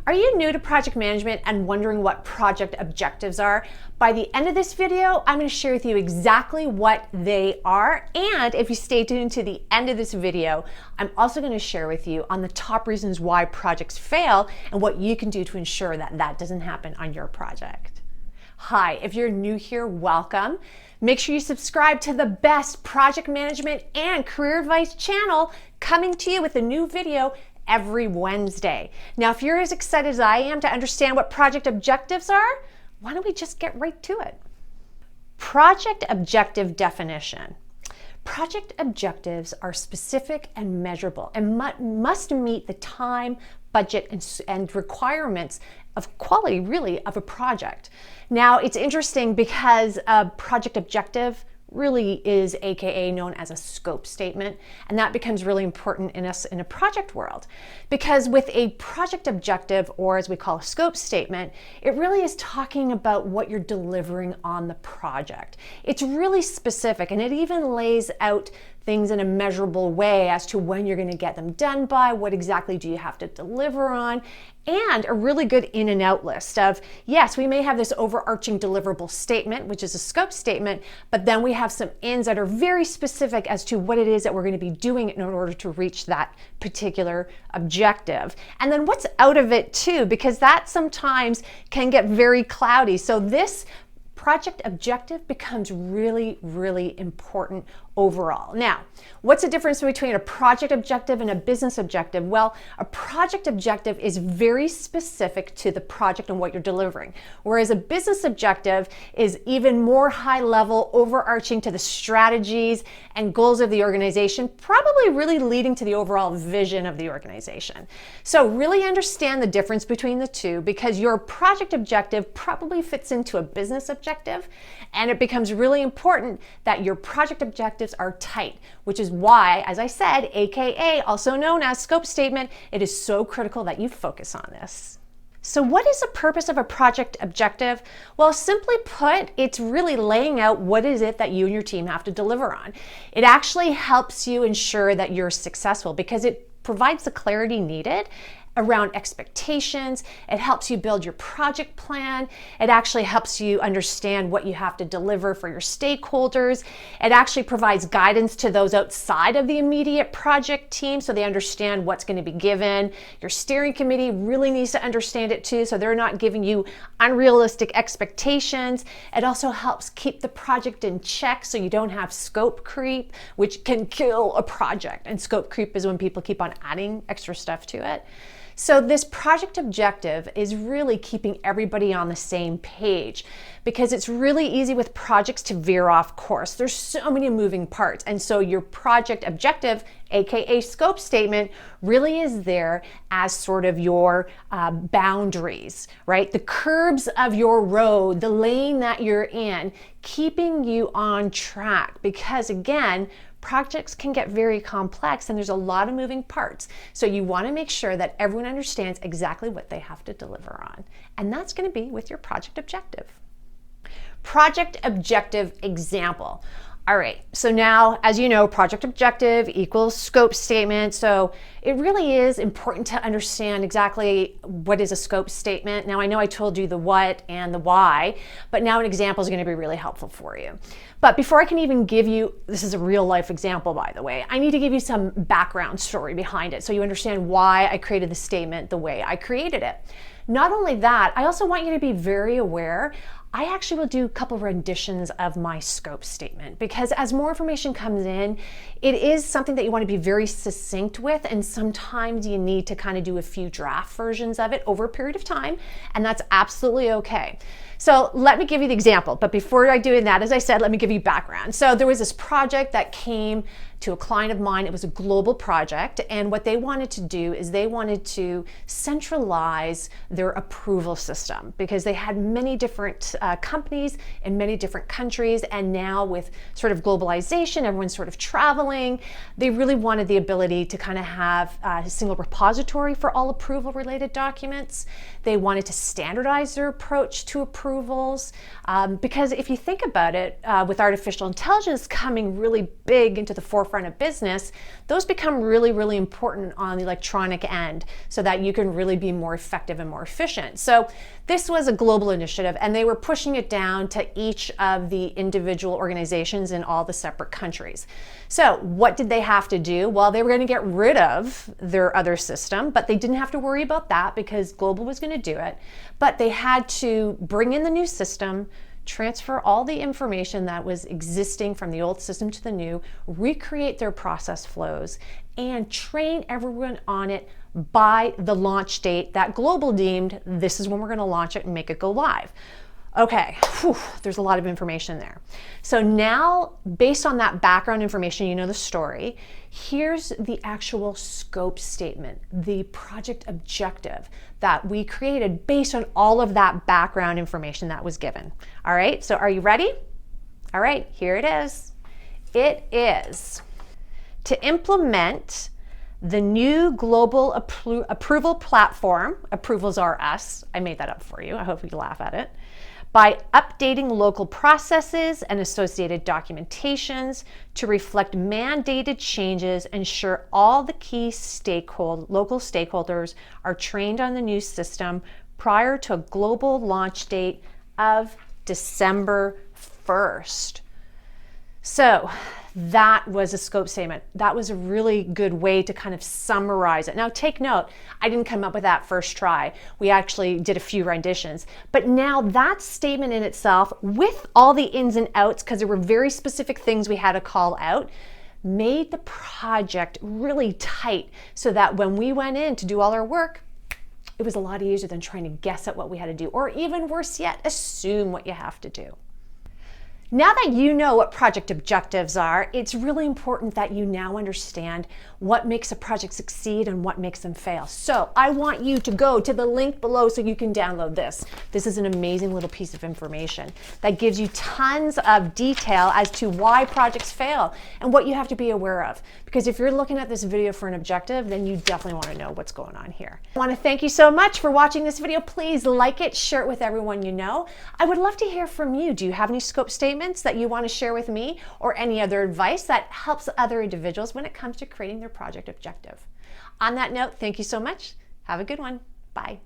Are you new to project management and wondering what project objectives are? By the end of this video, I'm going to share with you exactly what they are. And if you stay tuned to the end of this video, I'm also going to share with you on the top reasons why projects fail and what you can do to ensure that that doesn't happen on your project. Hi, if you're new here, welcome. Make sure you subscribe to the best project management and career advice channel coming to you with a new video every Wednesday. Now, if you're as excited as I am to understand what project objectives are, why don't we just get right to it? Project objective definition. Project objectives are specific and measurable and must meet the time, budget, and requirements of quality, really, of a project. Now, it's interesting because a project objective really is AKA known as a scope statement, and that becomes really important in a project world, because with a project objective, or as we call a scope statement, it really is talking about what you're delivering on the project. It's really specific, and it even lays out things in a measurable way as to when you're going to get them done by, what exactly do you have to deliver on, and a really good in and out list of, yes, we may have this overarching deliverable statement, which is a scope statement, but then we have some ins that are very specific as to what it is that we're going to be doing in order to reach that particular objective. And then what's out of it too, because that sometimes can get very cloudy. So this project objective becomes really, really important overall. Now, what's the difference between a project objective and a business objective? Well, a project objective is very specific to the project and what you're delivering, whereas a business objective is even more high level, overarching to the strategies and goals of the organization, probably really leading to the overall vision of the organization. So really understand the difference between the two, because your project objective probably fits into a business objective, and it becomes really important that your project objectives are tight, which is why, as I said, AKA also known as scope statement, it is so critical that you focus on this. So what is the purpose of a project objective? Well, simply put, it's really laying out what is it that you and your team have to deliver on. It actually helps you ensure that you're successful because it provides the clarity needed around expectations. It helps you build your project plan. It actually helps you understand what you have to deliver for your stakeholders. It actually provides guidance to those outside of the immediate project team so they understand what's going to be given. Your steering committee really needs to understand it too, so they're not giving you unrealistic expectations. It also helps keep the project in check so you don't have scope creep, which can kill a project. And scope creep is when people keep on adding extra stuff to it. So this project objective is really keeping everybody on the same page, because it's really easy with projects to veer off course. There's so many moving parts. And so your project objective, AKA scope statement, really is there as sort of your boundaries, right? The curbs of your road, the lane that you're in, keeping you on track, because again, projects can get very complex and there's a lot of moving parts. So you want to make sure that everyone understands exactly what they have to deliver on. And that's going to be with your project objective. Project objective example. All right, so now, as you know, project objective equals scope statement. So it really is important to understand exactly what is a scope statement. Now, I know I told you the what and the why, but now an example is going to be really helpful for you. But before I can even give you, this is a real life example, by the way, I need to give you some background story behind it so you understand why I created the statement the way I created it. Not only that, I also want you to be very aware I actually will do a couple renditions of my scope statement, because as more information comes in, it is something that you want to be very succinct with, and sometimes you need to kind of do a few draft versions of it over a period of time, and that's absolutely okay. So let me give you the example, but before I do that, as I said, let me give you background. So there was this project that came to a client of mine. It was a global project, and what they wanted to do is they wanted to centralize their approval system, because they had many different companies in many different countries, and now with sort of globalization, everyone's sort of traveling, they really wanted the ability to kind of have a single repository for all approval related documents. They wanted to standardize their approach to approvals, because if you think about it, with artificial intelligence coming really big into the forefront forefront of business, those become really, really important on the electronic end so that you can really be more effective and more efficient. So this was a global initiative, and they were pushing it down to each of the individual organizations in all the separate countries. So what did they have to do? Well, they were going to get rid of their other system, but they didn't have to worry about that because global was going to do it. But they had to bring in the new system, transfer all the information that was existing from the old system to the new, recreate their process flows, and train everyone on it by the launch date that global deemed this is when we're going to launch it and make it go live. Okay, there's a lot of information there. So now, based on that background information, you know the story, here's the actual scope statement, the project objective that we created based on all of that background information that was given. All right, so are you ready? All right, here it is. It is to implement the new global approval platform. Approvals are us. I made that up for you. I hope you laugh at it. By updating local processes and associated documentations to reflect mandated changes, ensure all the key local stakeholders are trained on the new system prior to a global launch date of December 1st. So that was a scope statement. That was a really good way to kind of summarize it. Now take note, I didn't come up with that first try. We actually did a few renditions. But now that statement in itself, with all the ins and outs, because there were very specific things we had to call out, made the project really tight so that when we went in to do all our work, it was a lot easier than trying to guess at what we had to do, or even worse yet, assume what you have to do. Now that you know what project objectives are, it's really important that you now understand what makes a project succeed and what makes them fail. So I want you to go to the link below so you can download this. This is an amazing little piece of information that gives you tons of detail as to why projects fail and what you have to be aware of. Because if you're looking at this video for an objective, then you definitely want to know what's going on here. I want to thank you so much for watching this video. Please like it, share it with everyone you know. I would love to hear from you. Do you have any scope statements that you want to share with me, or any other advice that helps other individuals when it comes to creating their project objective? On that note, thank you so much. Have a good one. Bye.